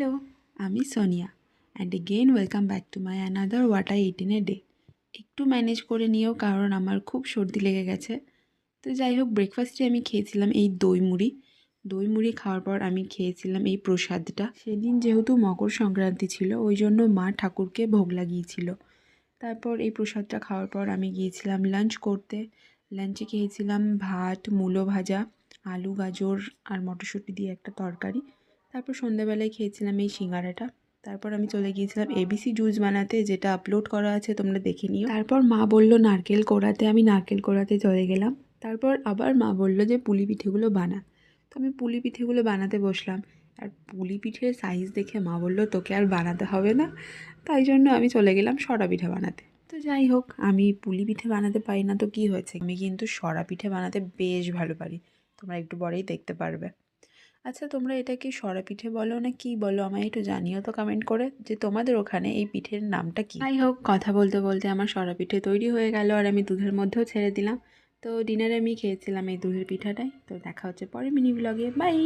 Hello, আমি Sonia and again welcome back to my another what I it in a day. একটু manage করে নিও কারণ আমার খুব সর্দি লেগে গেছে। তো যাই হোক, ব্রেকফাস্টে আমি খেয়েছিলাম এই দই মুড়ি। দই মুড়ি খাওয়ার পর আমি খেয়েছিলাম এই প্রসাদটা। সেদিন যেহেতু মকর সংক্রান্তি ছিল ওই জন্য মা ঠাকুরকে ভোগ লাগিয়েছিল। তারপর এই প্রসাদটা খাওয়ার পর আমি গিয়েছিলাম লাঞ্চ করতে। লাঞ্চে খেয়েছিলাম ভাত, মূলো ভাজা, আলু গাজর আর মটরশুঁটি দিয়ে একটা তরকারি। তারপর সন্ধ্যাবেলায় খেয়েছিলাম এই সিঙ্গারাটা। তারপর আমি চলে গিয়েছিলাম এবিসি জুস বানাতে, যেটা আপলোড করা আছে, তোমরা দেখে নিও। তারপর মা বলল নারকেল কোড়াতে, আমি নারকেল কোড়াতে চলে গেলাম। তারপর আবার মা বলল যে পুলি পিঠেগুলো বানা। তো আমি পুলি পিঠেগুলো বানাতে বসলাম। আর পুলি পিঠের সাইজ দেখে মা বলল তোকে আর বানাতে হবে না। তাই জন্য আমি চলে গেলাম সরা পিঠে বানাতে। তো যাই হোক, আমি পুলি পিঠে বানাতে পারি না তো কী হয়েছে, আমি কিন্তু সরা পিঠে বানাতে বেশ ভালো পারি। তোমরা একটু পরেই দেখতে পারবে। আচ্ছা, তোমরা এটা কি সরা পিঠে বলো না কি বলো, আমায় একটু জানিও তো কমেন্ট করে যে তোমাদের ওখানে এই পিঠের নামটা কি। যাই হোক, কথা বলতে বলতে আমার সরা পিঠে তৈরি হয়ে গেল আর আমি দুধের মধ্যেও ছেড়ে দিলাম। তো ডিনারে আমি খেয়েছিলাম এই দুধের পিঠাটাই। তো দেখা হচ্ছে পরে মিনি ব্লগে, বাই।